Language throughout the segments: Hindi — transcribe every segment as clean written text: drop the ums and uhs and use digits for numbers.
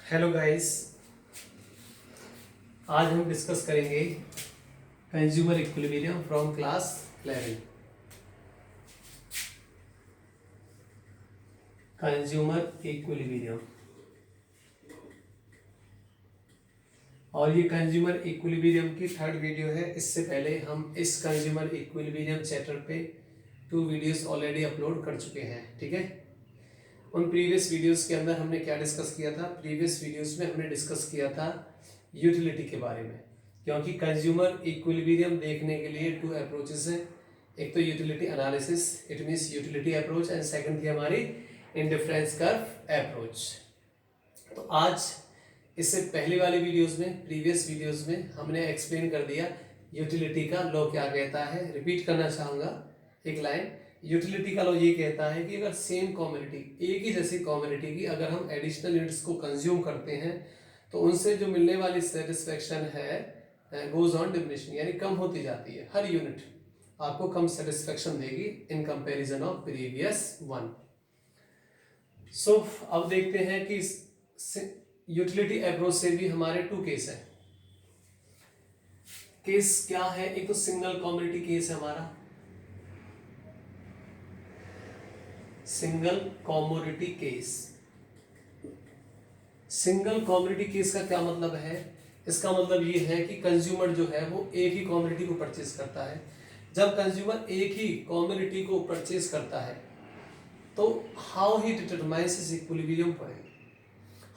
हेलो गाइस, आज हम डिस्कस करेंगे consumer equilibrium from class 11। Consumer equilibrium, और ये कंज्यूमर इक्विलिब्रियम की थर्ड वीडियो है। इससे पहले हम इस कंज्यूमर इक्विलिब्रियम चैप्टर पे 2 वीडियोस ऑलरेडी अपलोड कर चुके हैं। ठीक है, उन प्रीवियस वीडियोस के अंदर हमने क्या डिस्कस किया था? प्रीवियस वीडियोस में हमने डिस्कस किया था यूटिलिटी के बारे में, क्योंकि कंज्यूमर इक्विलिब्रियम देखने के लिए 2 अप्रोचेस हैं। एक तो utility analysis, it means utility approach, and second थी हमारी इंडिफरेंस कर्व अप्रोच। तो आज इससे पहले वाली वीडियोस में, प्रीवियस वीडियोस में हमने एक्सप्लेन कर दिया यूटिलिटी का लॉ क्या कहता है। रिपीट करना चाहूँगा एक लाइन। यूटिलिटी का लॉ ये कहता है कि अगर सेम कॉमोडिटी, एक ही जैसी कॉमोडिटी की अगर हम एडिशनल यूनिट्स को कंज्यूम करते हैं तो उनसे जो मिलने वाली सेटिस्फेक्शन है गोज ऑन डिमिनिशिंग, यानी कम होती जाती है। हर यूनिट आपको कम सेटिस्फेक्शन देगी in comparison of previous one. So अब देखते हैं कि यूटिलिटी अप्रोच से भी हमारे 2 केस है। केस क्या है? एक तो सिंगल कॉमोडिटी केस है हमारा, single commodity case. Single commodity case का क्या मतलब है? इसका मतलब ये है कि कंज्यूमर जो है वो एक ही कॉमोडिटी को परचेज करता है। जब कंज्यूमर एक ही कॉमोडिटी को परचेज करता है तो how he determines his equilibrium point,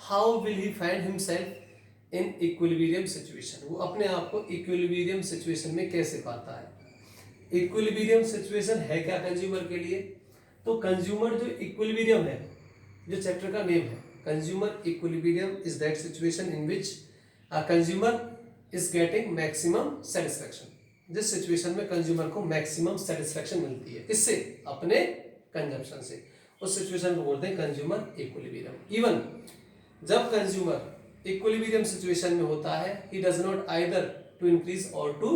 how will he find himself in equilibrium situation. वो अपने आप को इक्विलिब्रियम सिचुएशन में कैसे पाता है? इक्विलिब्रियम सिचुएशन है क्या कंज्यूमर के लिए? तो कंज्यूमर जो इक्विलिब्रियम है, जो चैप्टर का नेम है, consumer equilibrium is that situation in which a consumer is getting maximum satisfaction. जिस सिचुएशन में कंज्यूमर को मैक्सिमम सेटिस्फेक्शन मिलती है, किससे? अपने कंजम्पशन से, उस सिचुएशन को बोलते हैं कंज्यूमर इक्विलिब्रियम। इवन जब कंज्यूमर इक्विलिब्रियम सिचुएशन में होता है, he does not either to increase और टू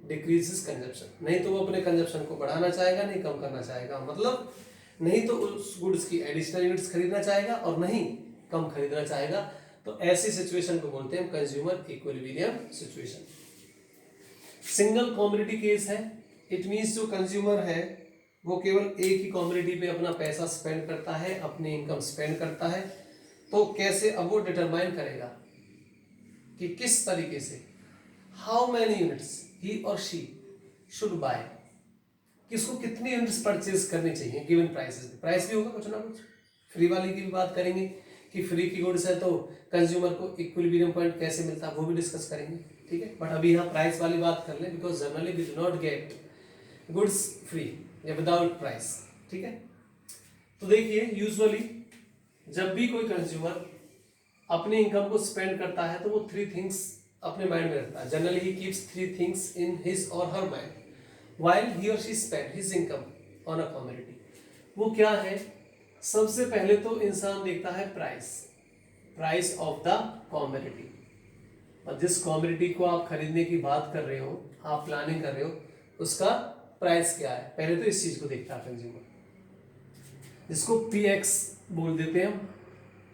डिक्रीज हिज कंजम्पशन। नहीं तो वो अपने कंजम्पशन को बढ़ाना चाहेगा, नहीं कम करना चाहेगा। मतलब नहीं तो उस गुड्स की एडिशनल यूनिट्स खरीदना चाहेगा और नहीं कम खरीदना चाहेगा। तो ऐसी सिचुएशन को बोलते हैं consumer equilibrium situation. Single commodity case है, इट मींस जो कंज्यूमर है वो केवल एक ही कॉमोडिटी पे अपना पैसा स्पेंड करता है, अपनी इनकम स्पेंड करता है। तो कैसे? अब वो डिटरमाइन करेगा कि किस तरीके से, हाउ मैनी यूनिट्स ही और शी शुड बाय, किसको कितनी यूनिट्स परचेज करनी चाहिए गिवन प्राइसेस। प्राइस भी होगा कुछ ना कुछ। फ्री वाली की भी बात करेंगे कि फ्री की गुड्स है तो कंज्यूमर को इक्विलिब्रियम पॉइंट कैसे मिलता है, वो भी डिस्कस करेंगे। ठीक है, बट अभी यहाँ प्राइस वाली बात कर लें, because generally we do not get goods free या विदाउट प्राइस। ठीक है, तो देखिए यूजुअली जब भी कोई कंज्यूमर अपनी इनकम को स्पेंड करता है तो वो 3 थिंग्स अपने माइंड में रखता है। Generally he keeps 3 things in his or her mind while he or she spend his income on a commodity। वो क्या है? सबसे पहले तो इंसान देखता है प्राइस ऑफ द कॉमोडिटी। और जिस कॉमोडिटी को आप खरीदने की बात कर रहे हो, आप प्लानिंग कर रहे हो, उसका प्राइस क्या है? पहले तो इस चीज को देखता है कंज्यूमर, जिसको PX बोल देते हैं हम।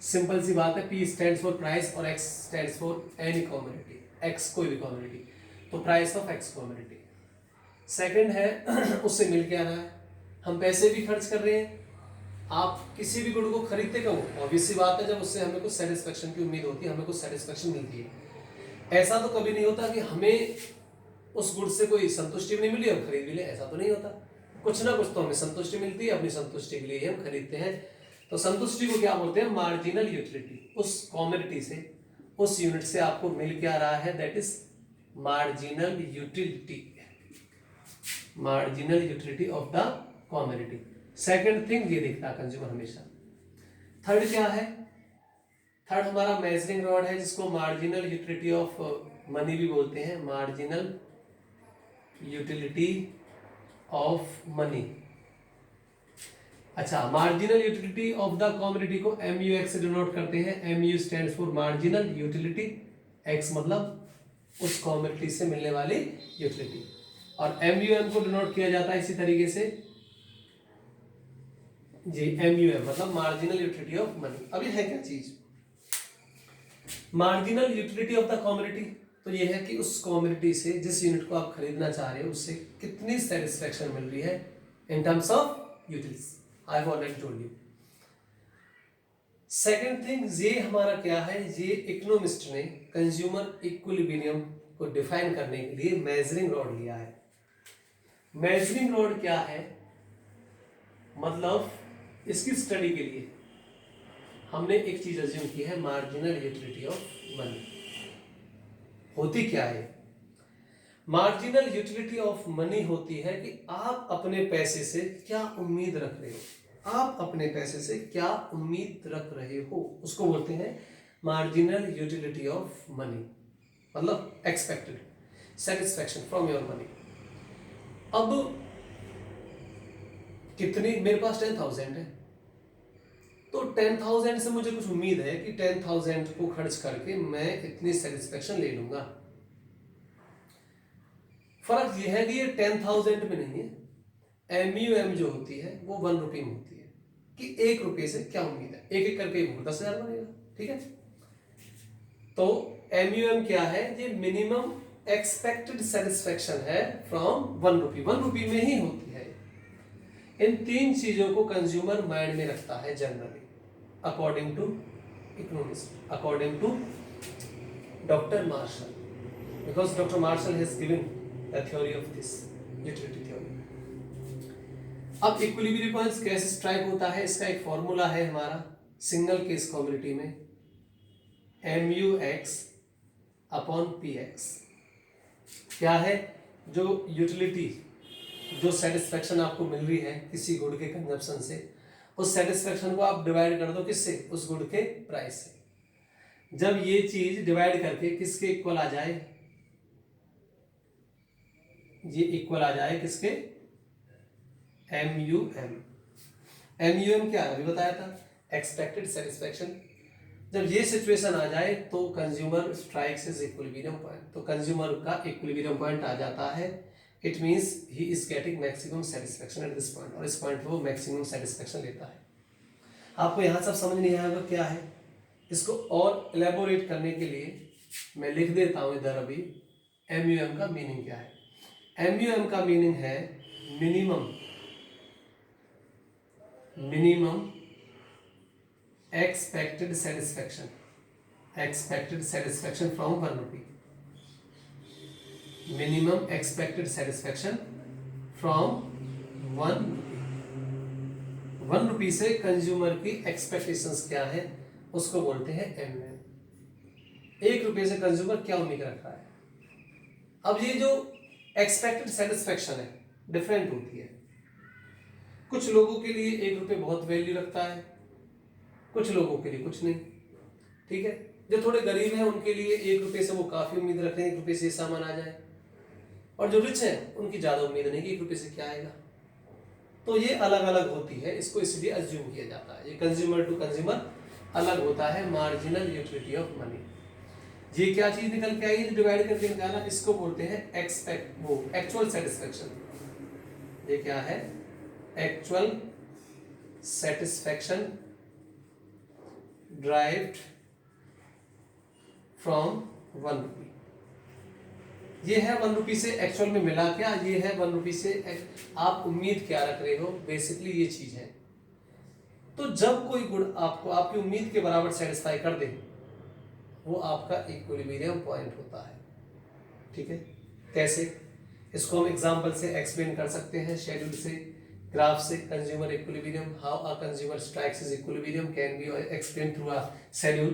सिंपल सी बात है, P स्टैंड्स फॉर प्राइस और X stands for any commodity. X कोई भी कॉमोडिटी, तो price of X commodity. Second है उससे मिल के आना है। हम पैसे भी खर्च कर रहे हैं, आप किसी भी गुड को खरीदते कब? ऑब्वियस सी बात है जब उससे हमें कुछ सेटिस्फेक्शन की उम्मीद होती है, हमें कुछ सेटिस्फेक्शन मिलती है। ऐसा तो कभी नहीं होता कि हमें उस गुड से कोई संतुष्टि भी नहीं मिली और खरीद भी ले, ऐसा तो नहीं होता। कुछ ना कुछ तो हमें संतुष्टि मिलती है, अपनी संतुष्टि के लिए हम खरीदते हैं। तो संतुष्टि को क्या बोलते हैं? Marginal utility. उस कॉमोडिटी से, उस यूनिट से आपको मिल क्या रहा है, that is marginal utility, marginal utility of the commodity. Second thing ये देखता है कंज्यूमर हमेशा। थर्ड क्या है? थर्ड हमारा मेजरिंग रॉड है, जिसको मार्जिनल यूटिलिटी ऑफ मनी भी बोलते हैं, मार्जिनल यूटिलिटी ऑफ मनी। अच्छा, marginal utility of the commodity को MUX से डिनोट करते हैं। MU stands for marginal utility, X मतलब उस कॉमोडिटी से मिलने वाली यूटिलिटी, और MUM को डिनोट किया जाता है इसी तरीके से जी, MUM मतलब मार्जिनल यूटिलिटी ऑफ मनी। अब ये है क्या चीज? Marginal utility of the commodity, तो ये है कि उस कमोडिटी से, जिस यूनिट को आप खरीदना चाह रहे हो, उससे कितनी सेटिस्फेक्शन मिल रही है in terms of utils. I have already told you. Second thing, ये हमारा क्या है, ये इकोनॉमिस्ट ने कंज्यूमर इक्विलिब्रियम को डिफाइन करने के लिए मेजरिंग रॉड लिया है। मेजरिंग रॉड क्या है, मतलब इसकी स्टडी के लिए हमने एक चीज अज्यूम की है, मार्जिनल यूटिलिटी ऑफ मनी। होती क्या है मार्जिनल यूटिलिटी ऑफ मनी? होती है कि आप अपने पैसे से क्या उम्मीद रख रहे हो, आप अपने पैसे से क्या उम्मीद रख रहे हो, उसको बोलते हैं मार्जिनल यूटिलिटी ऑफ मनी, मतलब expected satisfaction from your money. अब कितनी, मेरे पास 10,000 है, तो 10,000 से मुझे कुछ उम्मीद है कि 10,000 को खर्च करके मैं इतनी सेटिस्फेक्शन ले लूंगा। फर्क यह है कि ये 10,000 में नहीं है, MUM जो होती है वो 1 रुपये में होती है, कि 1 रुपये से क्या उम्मीद है, एक एक करके 10,000 बनेगा, ठीक है। तो MUM क्या है, ये मिनिमम एक्सपेक्टेड सेटिस्फेक्शन है फ्रॉम 1 रुपी, 1 रुपी में ही होती है। इन 3 चीजों को कंज्यूमर माइंड में रखता है generally, according to economist, according to doctor Marshall, because doctor Marshall has given the theory of this utility theory. अब इक्विलिब्रियम पॉइंट्स कैसे स्ट्राइक होता है, इसका एक फॉर्मूला है हमारा सिंगल केस कमोडिटी में, MUX अपॉन PX। क्या है, जो यूटिलिटी, जो सेटिस्फेक्शन आपको मिल रही है किसी गुड के कंजप्शन से, उस सेटिस्फेक्शन को आप डिवाइड कर दो किससे, उस गुड के प्राइस से। जब ये चीज डिवाइड करके किसके इक्वल आ जाए, ये इक्वल आ जाए किसके, MUM। MUM क्या अभी बताया था, एक्सपेक्टेड सेटिस्फेक्शन। जब ये सिचुएशन आ जाए तो consumer strikes is equilibrium point, तो कंज्यूमर का इक्विलिब्रियम पॉइंट आ जाता है। It means he is getting maximum satisfaction at this point, और इस पॉइंट पे वो मैक्सिमम सेटिस्फेक्शन लेता है। आपको यहाँ सब समझ नहीं आएगा क्या है, इसको और एलेबोरेट करने के लिए मैं लिख देता हूँ इधर अभी MUM का मीनिंग क्या है। MUM का मीनिंग है minimum expected satisfaction, expected satisfaction from 1 rupee, minimum expected satisfaction from 1 रुपी। 1 रुपी से कंज्यूमर की एक्सपेक्टेशंस क्या है, उसको बोलते हैं MUM। 1 रुपये से कंज्यूमर क्या उम्मीद रख रहा है। अब ये जो एक्सपेक्टेड सेटिस्फेक्शन है डिफरेंट होती है, कुछ लोगों के लिए 1 रुपये बहुत वैल्यू रखता है, कुछ लोगों के लिए कुछ नहीं, ठीक है। जो थोड़े गरीब हैं उनके लिए 1 रुपये से वो काफी उम्मीद रखते हैं 1 रुपये से सामान आ जाए, और जो रिच है उनकी ज्यादा उम्मीद नहीं कि 1 रुपये से क्या आएगा। तो ये अलग अलग होती है, इसको इसलिए अज्यूम किया जाता है, ये कंज्यूमर टू कंज्यूमर अलग होता है। मार्जिनल यूटिलिटी ऑफ मनी, ये क्या चीज निकल के आई है डिवाइड करके निकाला, इसको बोलते हैं एक्चुअल सेटिस्फेक्शन। ये क्या है, एक्चुअल सेटिस्फेक्शन ड्राइव्ड फ्रॉम 1 रुपी। ये है 1 रुपी से एक्चुअल में मिला क्या, ये है 1 रुपी से आप उम्मीद क्या रख रहे हो, बेसिकली ये चीज है। तो जब कोई गुड आपको आपकी उम्मीद के बराबर सेटिस्फाई कर दे, वो आपका इक्विलिब्रियम पॉइंट होता है, ठीक है। कैसे, इसको हम एग्जांपल से एक्सप्लेन कर सकते हैं, शेड्यूल से, ग्राफ से। Consumer equilibrium, how a consumer strikes is equilibrium can be explain through a schedule.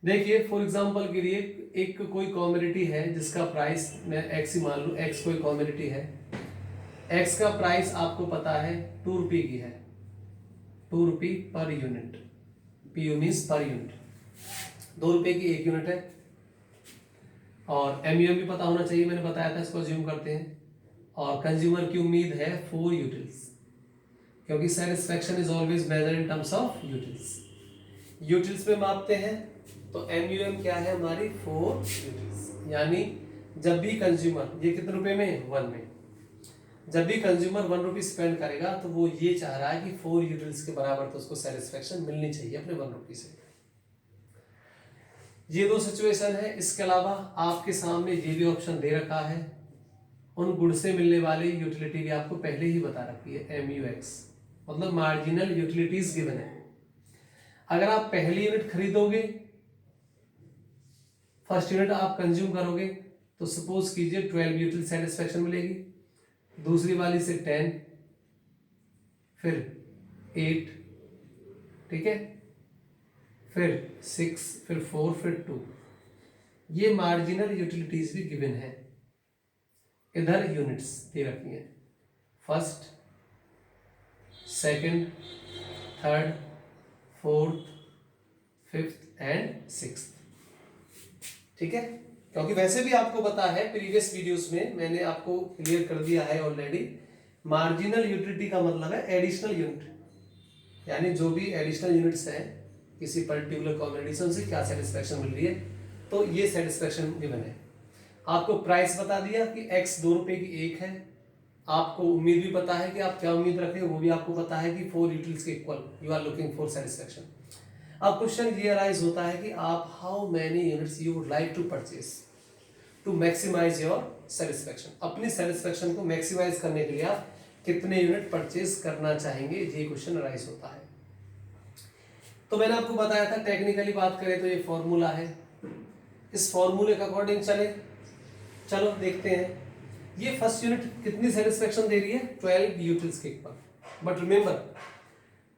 देखिए फॉर एग्जांपल के लिए एक कोई कमोडिटी है जिसका प्राइस मैं x ही मान लूं, x कोई कमोडिटी है, x का प्राइस आपको पता है 2 रुपये की है, 2 रुपये per unit, PU means per unit, 2 रुपये की 1 यूनिट है। और MUM भी पता होना चाहिए, मैंने बताया था, इसको अज्यूम करते हैं। और कंज्यूमर की उम्मीद है 4 यूटिल्स, क्योंकि satisfaction is always measure in terms of utils, utils में मापते हैं। तो MUM क्या है हमारी 4 यूटिल्स, यानी जब भी कंज्यूमर, ये कितने रुपए में, 1 में, जब भी कंज्यूमर 1 रुपी स्पेंड करेगा तो वो ये चाह रहा है कि 4 यूटिल्स के बराबर तो उसको सेटिस्फेक्शन मिलनी चाहिए अपने 1 रुपी से। ये दो सिचुएशन है। इसके अलावा आपके सामने ये भी ऑप्शन दे रखा है, उन गुड से मिलने वाली यूटिलिटी भी आपको पहले ही बता रखी है, MUX मतलब मार्जिनल यूटिलिटीज गिवन है। अगर आप पहली यूनिट खरीदोगे, फर्स्ट यूनिट आप कंज्यूम करोगे, तो सपोज कीजिए 12 यूटिल सेटिस्फेक्शन मिलेगी, दूसरी वाली से 10, फिर 8, ठीक है, फिर 6, फिर 4, फिर 2। ये मार्जिनल यूटिलिटीज भी गिवन है। इधर यूनिट्स दे रखी हैं, first, second, third, fourth, fifth and sixth, ठीक है। क्योंकि वैसे भी आपको पता है, प्रीवियस वीडियोस में मैंने आपको क्लियर कर दिया है ऑलरेडी, मार्जिनल यूटिलिटी का मतलब है एडिशनल यूनिट, यानी जो भी एडिशनल यूनिट्स हैं किसी पर्टिकुलर कॉम्बिनेशन से क्या सेटिस्फेक्शन मिल रही है, तो ये सेटिस्फेक्शन गिवन है। आपको प्राइस बता दिया कि x 2 रुपए की एक है, आपको उम्मीद भी पता है कि आप क्या उम्मीद रख रहे हो, वो भी आपको पता है कि 4 यूटिल्स के equal you are looking for satisfaction. अब क्वेश्चन ये अराइज होता है कि आप how many units you would like to purchase to maximise your satisfaction. अपनी सेटिस्फेक्शन को मैक्सिमाइज करने के लिए आप कितने यूनिट परचेज करना चाहेंगे, ये क्वेश्चन अराइज होता है। तो मैंने आपको बताया था, टेक्निकली बात करें तो ये फॉर्मूला है, इस फॉर्मूले के अकॉर्डिंग चलो देखते हैं। ये फर्स्ट यूनिट कितनी सेटिस्फेक्शन दे रही है, 12 यूटिल्स के इक्वल। बट रिमेंबर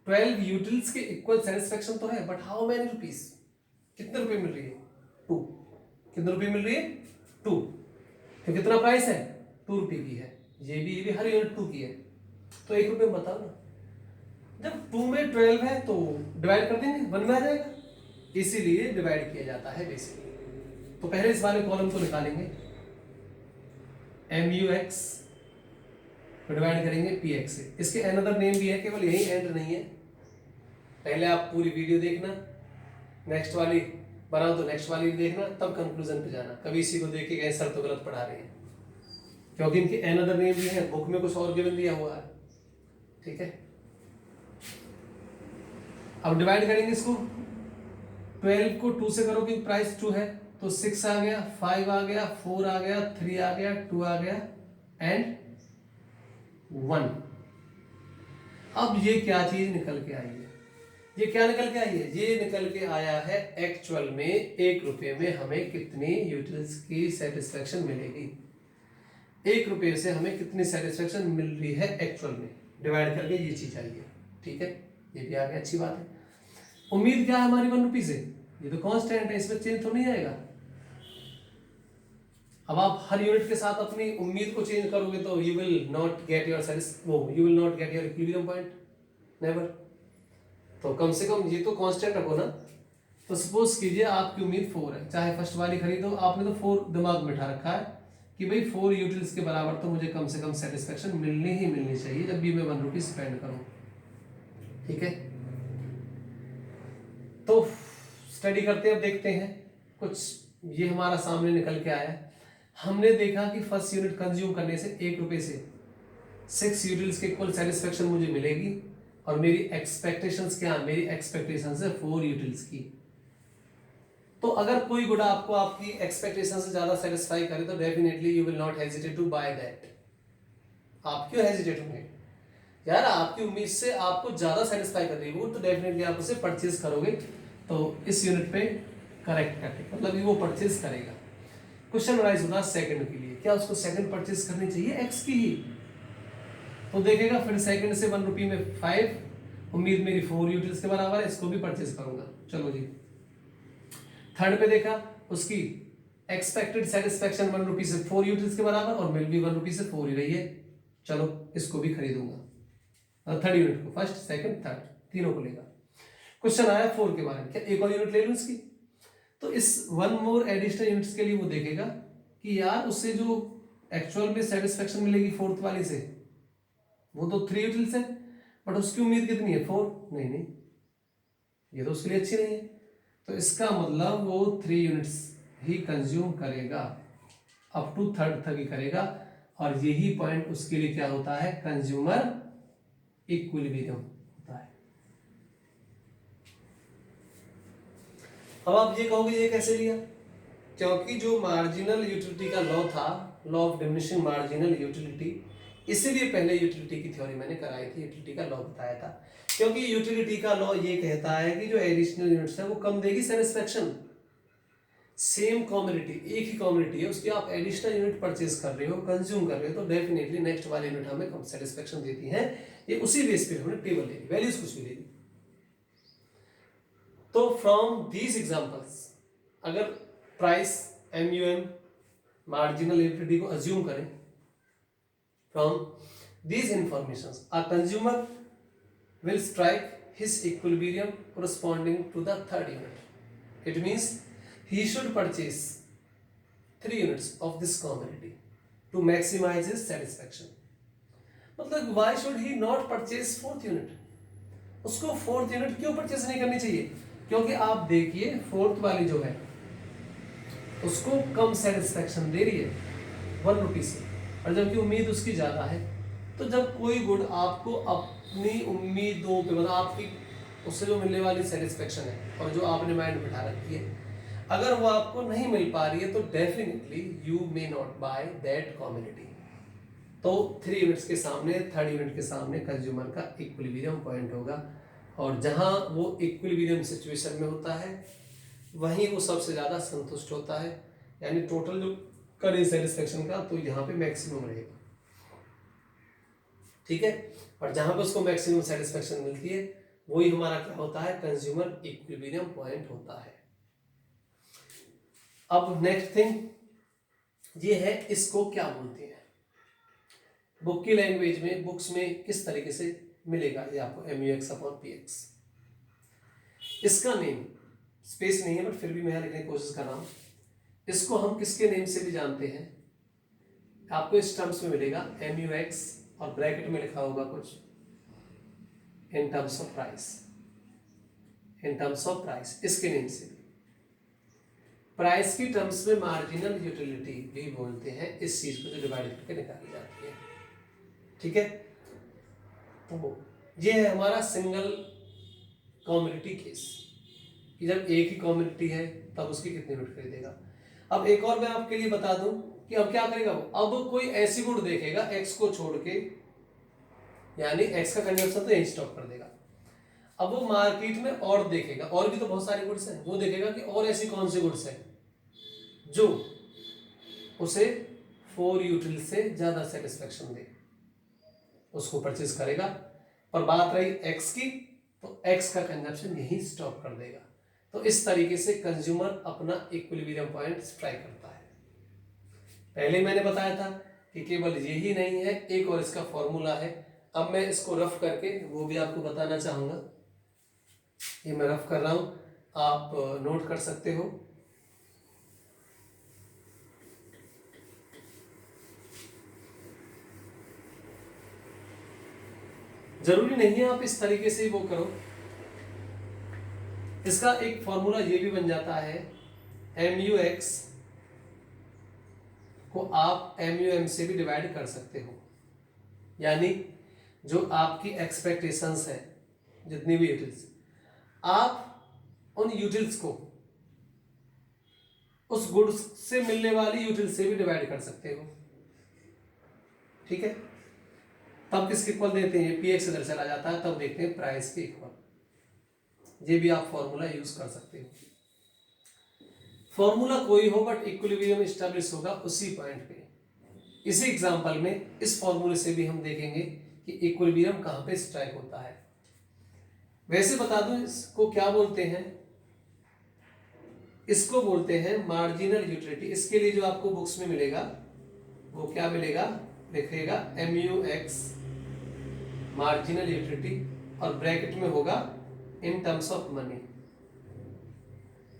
12 यूटिल्स के इक्वल सेटिस्फेक्शन तो है, बट हाउ मेनी रुपीस, कितने रुपए मिल रही है, 2। कितने रुपए मिल रही है, 2। तो कितना प्राइस है, 2 रुपए की है। ये भी हर यूनिट 2 की है, तो 1 रुपए में बताओ ना। जब 2 में 12 है तो डिवाइड कर देंगे, 1 में आ जाएगा, इसीलिए डिवाइड किया जाता है बेसिकली। तो पहले इस वाले कॉलम को निकालेंगे, MUX को डिवाइड करेंगे PX से। इसके अनदर नेम भी है, केवल यही एंड नहीं है। पहले आप पूरी वीडियो देखना, नेक्स्ट वाली बनाओ तो नेक्स्ट वाली देखना, तब कंक्लूजन पे जाना। कभी इसी को देख के कहीं सर तो गलत पढ़ा रहे हैं, क्योंकि इनके अनदर नेम भी है, बुक में कुछ और गिवन दिया हुआ है, ठीक है। अब डिवाइड करेंगे इसको, 12 को 2 से करो क्योंकि प्राइस 2 है, तो 6 आ गया, 5 आ गया, 4 आ गया, 3 आ गया, 2 आ गया एंड 1। अब ये क्या चीज निकल के आई है, ये क्या निकल के आई है, ये निकल के आया है एक्चुअल में 1 रुपए में हमें कितनी यूटिल्स की सेटिस्फेक्शन मिलेगी। 1 रुपए से हमें कितनी सेटिस्फेक्शन मिल रही है एक्चुअल में, डिवाइड करके ये चीज आई है, ठीक है। ये भी आ गया, अच्छी बात है। उम्मीद क्या है हमारी 1 रुपए से, ये तो कांस्टेंट है, इसमें चेंज तो नहीं आएगा। अब आप हर यूनिट के साथ अपनी उम्मीद को चेंज करोगे तो you will not get your equilibrium point, never. तो कम से कम ये तो कांस्टेंट रखो ना। तो सपोज कीजिए आपकी उम्मीद 4 है, चाहे फर्स्ट वाली खरीदो, आपने तो 4 दिमाग में बिठा रखा है कि भाई 4 यूटिल्स के बराबर तो मुझे कम से कम सेटिस्फेक्शन मिलनी ही मिलनी चाहिए जब भी मैं 1 रुपी स्पेंड करूं, ठीक है। तो स्टडी करते हैं, अब देखते हैं कुछ। ये हमारा सामने निकल के आया, हमने देखा कि फर्स्ट यूनिट कंज्यूम करने से 1 रुपए से 6 यूटिल्स के इक्वल सेटिस्फेक्शन मुझे मिलेगी, और मेरी एक्सपेक्टेशंस क्या, मेरी एक्सपेक्टेशंस है 4 यूटिल्स की। तो अगर कोई गुड आपको आपकी एक्सपेक्टेशन से ज्यादा सेटिस्फाई करे तो definitely you will not hesitate to buy that. आप क्यों हेजिटेट होंगे यार, आपकी उम्मीद से आपको ज्यादा सेटिस्फाई कर रही है वो, तो डेफिनेटली आप उसे परचेज करोगे। तो इस यूनिट पे करेक्ट करके मतलब वो परचेज करेगा। क्वेश्चन राइज होगा सेकंड के लिए, क्या उसको सेकंड परचेज करनी चाहिए एक्स की ही, तो देखेगा फिर सेकंड से 1 रुपी में 5, उम्मीद मेरी 4 यूटिल्स के बराबर है, इसको भी परचेज करूंगा। चलो जी, थर्ड पे देखा उसकी एक्सपेक्टेड सेटिस्फेक्शन 1 रुपी से 4 यूटिल्स के बराबर, और मिल भी 1 रुपी से 4 ही रही है, चलो इसको भी खरीदूंगा। थर्ड यूनिट को, फर्स्ट सेकंड थर्ड तीनों को लेगा। क्वेश्चन आया 4 के बारे में, क्या एक और यूनिट ले लूं इसकी, तो इस 1 मोर एडिशनल यूनिट्स के लिए वो देखेगा कि यार उससे जो एक्चुअल में सेटिस्फेक्शन मिलेगी फोर्थ वाली से, वो तो 3 यूटिल्स है, बट उसकी उम्मीद कितनी है 4, नहीं ये तो उसके लिए अच्छी नहीं है, तो इसका मतलब वो 3 यूनिट्स ही कंज्यूम करेगा, अप टू थर्ड तक ही करेगा, और यही पॉइंट उसके लिए क्या होता है, कंज्यूमर इक्विलिब्रियम होता है। अब आप ये कहोगे ये कैसे लिया, क्योंकि जो मार्जिनल यूटिलिटी का लॉ था, law of diminishing marginal utility, इसीलिए पहले यूटिलिटी की थ्योरी मैंने कराई थी, यूटिलिटी का लॉ बताया था। क्योंकि यूटिलिटी का लॉ ये कहता है कि जो एडिशनल यूनिट्स है वो कम देगी सेटिस्फेक्शन। सेम कॉमोडिटी, एक ही कॉमोडिटी है, उसकी आप एडिशनल यूनिट परचेज कर रहे हो, कंज्यूम कर रहे हो, तो डेफिनेटली नेक्स्ट वाली यूनिट हमें कम सेटिस्फेक्शन देती है। ये उसी बेस पे हमने टेबल ले ली, वैल्यूज कुछ भी ले ली। तो फ्रॉम दीज एग्जांपल्स, अगर प्राइस MUM मार्जिनल यूटिलिटी को अज्यूम करें, from these informations a consumer will strike his equilibrium corresponding to the third unit. It means he should purchase 3 units of this commodity to maximize his satisfaction. मतलब why should he not purchase 4th unit? उसको 4th unit क्यों परचेस नहीं करनी चाहिए? क्योंकि आप देखिए 4th वाली जो है उसको कम सेटिस्फेक्शन दे रही है 1 रुपी से, और जबकि उम्मीद उसकी ज्यादा है। तो जब कोई गुड आपको अपनी उम्मीदों पे, मतलब आपकी उससे जो मिलने वाली सेटिस्फेक्शन है और जो आपने माइंड में बिठा रखी है, अगर वो आपको नहीं मिल पा रही है तो definitely you may not by that commodity. तो 3 यूनिट्स के सामने, 3rd यूनिट के सामने कंज्यूमर का इक्विलिब्रियम पॉइंट होगा, और जहां वो इक्विलिब्रियम सिचुएशन में होता है वहीं वो सबसे ज्यादा संतुष्ट होता है, यानी टोटल जो करे सेटिस्फेक्शन का, तो यहाँ पे मैक्सिमम रहेगा। ठीक है, और जहां पे उसको मैक्सिमम सेटिस्फेक्शन मिलती है वही हमारा क्या होता है, कंज्यूमर इक्विलिब्रियम पॉइंट होता है। अब नेक्स्ट थिंग ये है, इसको क्या बोलते हैं, बुक की लैंग्वेज में, बुक्स में किस तरीके से मिलेगा ये आपको, MUX/PX। इसका नेम, स्पेस नहीं है बट फिर भी मैं लिखने की कोशिश कर रहा हूं, इसको हम किसके नेम से भी जानते हैं, आपको इस टर्म्स में मिलेगा MUX और ब्रैकेट में लिखा होगा कुछ इन terms of price, in terms of price, इसके नेम से। प्राइस की टर्म्स में मार्जिनल यूटिलिटी भी बोलते हैं इस चीज को जो डिवाइड करके निकाली जाती है। ठीक है, तो ये है हमारा सिंगल कॉमोडिटी केस, कि जब एक ही कॉमोडिटी है तब उसकी कितनी यूनिट खरीदेगा। अब एक और मैं आपके लिए बता दूं कि अब क्या करेगा वो, अब कोई ऐसी गुड देखेगा एक्स को छोड़ के, यानी एक्स का कंजम्पशन तो यही स्टॉप कर देगा। अब वो मार्केट में और देखेगा, और भी तो बहुत सारी गुड्स हैं, वो देखेगा कि और ऐसी कौन सी गुड्स हैं जो उसे 4 यूटिल से ज्यादा सेटिस्फेक्शन दे, उसको परचेज करेगा। और बात रही एक्स की, तो एक्स का कंजम्पशन यही स्टॉप कर देगा। तो इस तरीके से कंज्यूमर अपना इक्विलिब्रियम पॉइंट ट्राई करता है। पहले मैंने बताया था कि केवल यही नहीं है, एक और इसका फॉर्मूला है। अब मैं इसको रफ करके वो भी आपको बताना चाहूंगा, ये मैं रफ कर रहा हूं, आप नोट कर सकते हो। जरूरी नहीं है आप इस तरीके से ही वो करो, इसका एक फॉर्मूला ये भी बन जाता है, MUX को आप MUM से भी डिवाइड कर सकते हो, यानी जो आपकी एक्सपेक्टेशंस है जितनी भी यूटिल्स, आप उन यूटिल्स को उस गुड्स से मिलने वाली यूटिल से भी डिवाइड कर सकते हो। ठीक है, तब किसके इक्वल देते हैं, PX इधर चला जाता है, तब देखते हैं प्राइस के इक्वल। ये भी आप फॉर्मूला यूज कर सकते हो, फॉर्मूला कोई हो बट इक्विलिब्रियम एस्टैब्लिश होगा उसी पॉइंट पे। इसी एग्जांपल में इस फॉर्मूले से भी हम देखेंगे कि इक्विलिब्रियम कहां पे स्ट्राइक होता है। वैसे बता दूं इसको क्या बोलते हैं, इसको बोलते हैं मार्जिनल यूटिलिटी। इसके लिए जो आपको बुक्स में मिलेगा वो क्या मिलेगा, लिखेगा MUX मार्जिनल यूटिलिटी, और ब्रैकेट में होगा इन terms of money,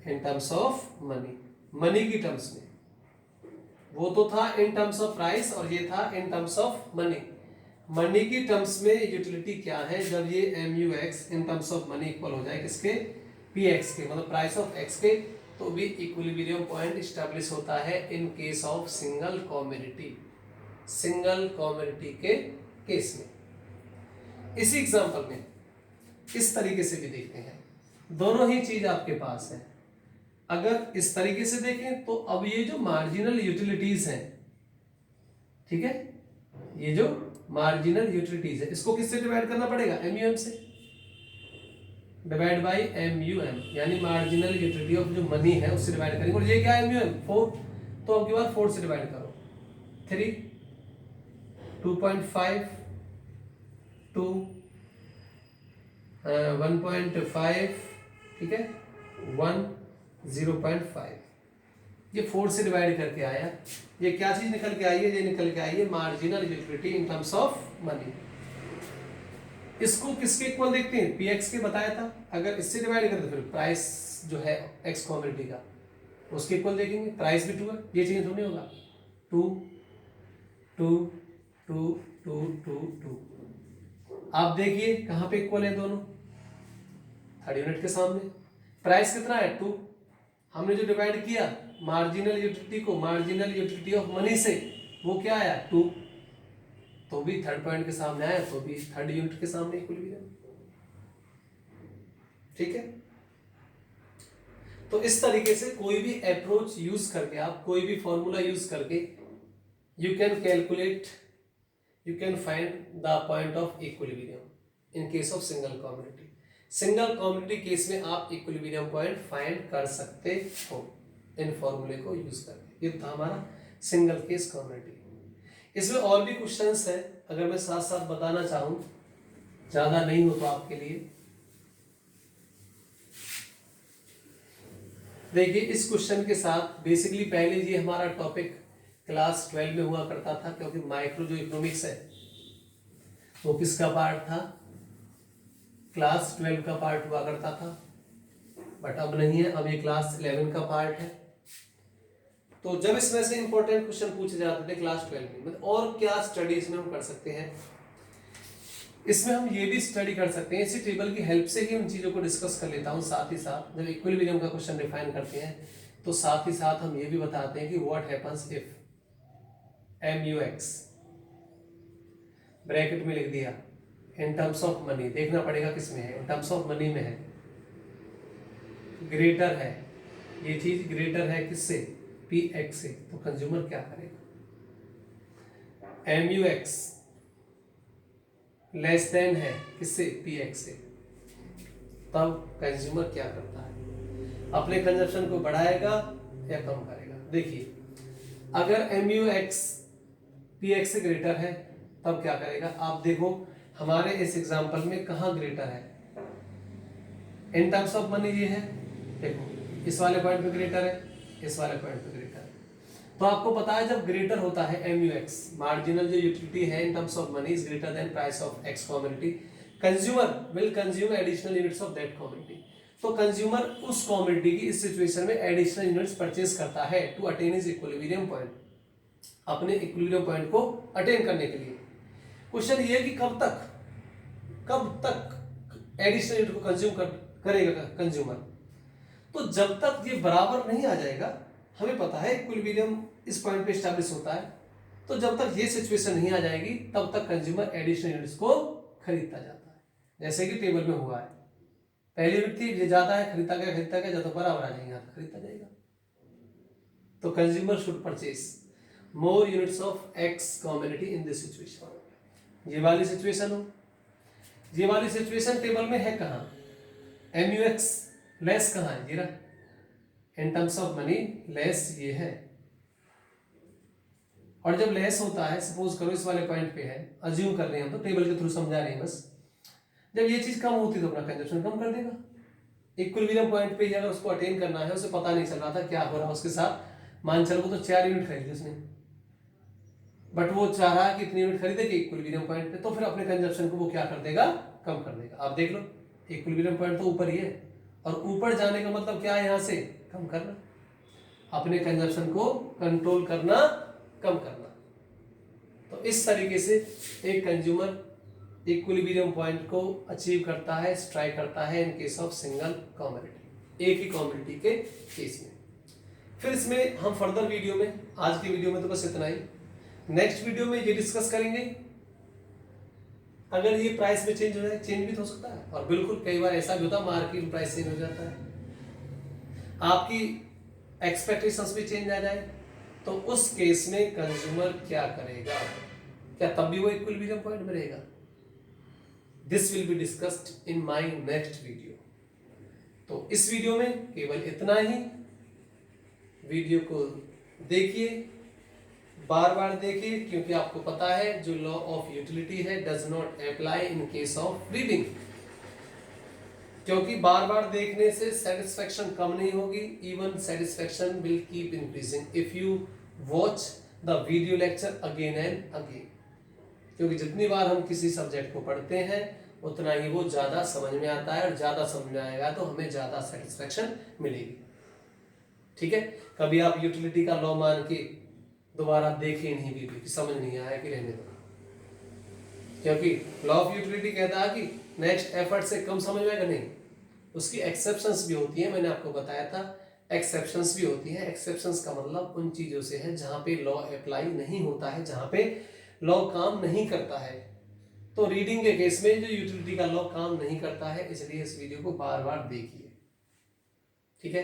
in terms of money, money की टर्म्स में। वो तो था इन टर्म्स ऑफ प्राइस और ये था इन टर्म्स ऑफ मनी। मनी की टर्म्स में यूटिलिटी क्या है, जब ये MUX in terms of money equal हो जाए किसके, PX के, मतलब प्राइस ऑफ X के, तो भी इक्विलिब्रियम पॉइंट एस्टैब्लिश होता है in case of single commodity, single commodity के केस में। इसी एग्जांपल में इस तरीके से भी देखते हैं, दोनों ही चीज आपके पास है, अगर इस तरीके से देखें तो अब ये जो मार्जिनल यूटिलिटीज हैं, ठीक है, ये जो मार्जिनल यूटिलिटीज है इसको किससे डिवाइड करना पड़ेगा, एमयूएम से, डिवाइड बाय एमयूएम, यानी मार्जिनल यूटिलिटी ऑफ जो मनी है उससे डिवाइड करेंगे। और ये क्या है, एमयूएम 4, तो अब की बार 4 से डिवाइड करो, 3, 2.5, 2, 1.5, ठीक है, 1, 0.5, ये 4 से डिवाइड करके आया। ये क्या चीज निकल के आई है, ये निकल के आई है marginal utility in terms of money. इसको किसके इक्वल देखते हैं, पीएक्स के बताया था, अगर इससे डिवाइड करते फिर प्राइस जो है एक्स कमोडिटी का उसके इक्वल देखेंगे, प्राइस भी 2 है, ये चेंज होने होगा, 2, 2, 2, 2, 2, 2। आप देखिए कहां पे इक्वल है दोनों, थर्ड यूनिट के सामने। प्राइस कितना है, 2, हमने जो डिवाइड किया मार्जिनल यूटिलिटी को मार्जिनल यूटिलिटी ऑफ मनी से, वो क्या आया 2, तो भी थर्ड पॉइंट के सामने आया, तो भी थर्ड यूनिट के सामने इक्विलिब्रियम, ठीक है। तो इस तरीके से कोई भी अप्रोच यूज करके, आप कोई भी फॉर्मूला यूज करके you can calculate, you can find the point of equilibrium in case of single commodity. Single commodity case में आप इक्विलिब्रियम पॉइंट फाइंड कर सकते हो इन फॉर्मूले को यूज करके। ये था हमारा सिंगल केस कमोडिटी। इसमें और भी क्वेश्चंस हैं, अगर मैं साथ साथ बताना चाहूं, ज्यादा नहीं हो तो आपके लिए देखिए, इस क्वेश्चन के साथ बेसिकली पहले ये हमारा टॉपिक क्लास 12 में हुआ करता था, क्योंकि माइक्रो जो इकोनॉमिक्स है वो किसका पार्ट था, क्लास 12 का पार्ट हुआ करता था, बट अब नहीं है, अब ये क्लास 11 का पार्ट है। तो जब इसमें से इंपॉर्टेंट क्वेश्चन पूछे जाते थे क्लास 12 में, और क्या स्टडी इसमें हम कर सकते हैं, इसमें हम ये भी स्टडी कर सकते हैं, इसी टेबल की हेल्प से ही उन चीजों को डिस्कस कर लेता हूं। साथ ही साथ जब इक्विलिब्रियम का क्वेश्चन डिफाइन करते हैं तो साथ ही साथ हम ये भी बताते हैं कि what happens if MUX bracket में लिख दिया इन टर्म्स ऑफ मनी, देखना पड़ेगा किस में है, इन टर्म्स ऑफ मनी में है, ग्रेटर है, ये चीज ग्रेटर है किससे, PX से, तो कंज्यूमर क्या करेगा, MUX लेस देन है किससे, PX से, तब कंज्यूमर क्या करता है, अपने कंजप्शन को बढ़ाएगा या कम करेगा। देखिए अगर MUX PX से ग्रेटर है तब क्या करेगा, आप देखो हमारे इस एग्जांपल में कहां ग्रेटर है, इन टर्म्स ऑफ मनी ये है, देखो इस वाले पॉइंट पे ग्रेटर है, इस वाले पॉइंट पे ग्रेटर है। तो आपको पता है जब ग्रेटर होता है MUX, मार्जिनल जो यूटिलिटी है in terms of money is greater than price of X commodity, consumer will consume additional units of that commodity. तो कंज्यूमर उस कमोडिटी की इस सिचुएशन में एडिशनल यूनिट्स परचेज करता है to attain his equilibrium point, अपने इक्विलिब्रियम पॉइंट को अटेन करने के लिए। क्वेश्चन ये है कि कब तक एडिशनल यूनिट को कंज्यूम करेगा कंज्यूमर, तो जब तक ये बराबर नहीं आ जाएगा, हमें पता है इक्विलिब्रियम इस पॉइंट पे एस्टैब्लिश होता है, तो जब तक ये सिचुएशन नहीं आ जाएगी तब तक कंज्यूमर एडिशनल यूनिट्स को खरीदता जाता है, जैसे कि टेबल में हुआ है, पहली यूनिट थी ये ज्यादा है, खरीदता गया जब तक बराबर आ जाएगा तो खरीदता जाएगा। तो consumer should purchase more units of X commodity in this situation. ये वाली सिचुएशन हो, ये वाली सिचुएशन टेबल में है कहां, MUX लेस कहां है, जीरा इन टर्म्स ऑफ मनी लेस ये है, और जब लेस होता है, सपोज करो इस वाले पॉइंट पे है, अज्यूम कर रहे हैं हम, तो टेबल के थ्रू समझा रहे हैं बस, जब ये चीज कम होती है तो अपना कंजप्शन कम कर देगा। इक्विलिब्रियम पॉइंट पे अगर उसको अटेन करना है, उसे पता नहीं चल रहा था क्या हो रहा है उसके साथ, मान चलो तो 4 यूनिट खरीदी उसने, बट वो चाह रहा है कि इतनी यूनिट खरीदेगी इक्विलिब्रियम पॉइंट पे, तो फिर अपने कंजप्शन को वो क्या कर देगा, कम कर देगा। आप देख लो इक्विलिब्रियम पॉइंट तो ऊपर ही है, और ऊपर जाने का मतलब क्या है, यहां से कम करना, अपने कंजप्शन को कंट्रोल करना, कम करना। तो इस तरीके से एक कंज्यूमर इक्विलिब्रियम पॉइंट को अचीव करता है, स्ट्राइक करता है in case of single commodity, एक ही कमोडिटी के केस में। फिर इसमें हम फर्दर वीडियो में, आज की वीडियो में तो बस इतना ही, नेक्स्ट वीडियो में ये डिस्कस करेंगे अगर ये प्राइस में चेंज हो जाए, चेंज भी तो हो सकता है, और बिल्कुल कई बार ऐसा भी होता है मार्केट प्राइस चेंज हो जाता है। आपकी एक्सपेक्टेशंस भी चेंज आ जाए, तो उस केस में कंज्यूमर क्या करेगा? क्या तब भी वो इक्विलिब्रियम पॉइंट में रहेगा? This will be discussed in my next video. तो इस वीडियो में केवल इतना ही। वीडियो को देखिए, बार बार देखिए, क्योंकि आपको पता है जो लॉ ऑफ यूटिलिटी है does not apply in case of reading. क्योंकि बार बार देखने से सेटिस्फेक्शन कम नहीं होगी, even satisfaction will keep increasing if you watch the video lecture again and again. क्योंकि जितनी बार हम किसी सब्जेक्ट को पढ़ते हैं उतना ही वो ज्यादा समझ में आता है, और ज्यादा समझ में आएगा तो हमें ज्यादा सेटिस्फेक्शन मिलेगी। ठीक है, कभी आप यूटिलिटी का लॉ मान के दोबारा देखे नहीं भी, समझ नहीं आया कि रहने दो, क्योंकि लॉ ऑफ यूटिलिटी कहता है कि नेक्स्ट एफर्ट से कम समझ में आएगा नहीं। उसकी एक्सेप्शंस भी होती है, मैंने आपको बताया था एक्सेप्शंस भी होती है। एक्सेप्शंस का मतलब उन चीजों से है जहां पे लॉ अप्लाई नहीं होता है, जहां पे लॉ काम नहीं करता है। तो रीडिंग के केस में जो यूटिलिटी का लॉ काम नहीं करता है, इसलिए इस वीडियो को बार बार देखिए। ठीक है,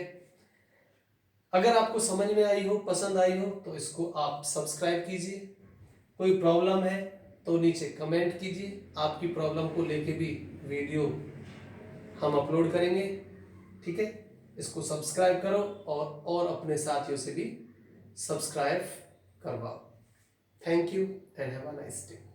अगर आपको समझ में आई हो, पसंद आई हो, तो इसको आप सब्सक्राइब कीजिए। कोई प्रॉब्लम है तो नीचे कमेंट कीजिए, आपकी प्रॉब्लम को लेके भी वीडियो हम अपलोड करेंगे। ठीक है, इसको सब्सक्राइब करो और अपने साथियों से भी सब्सक्राइब करवाओ। Thank you and have a nice day.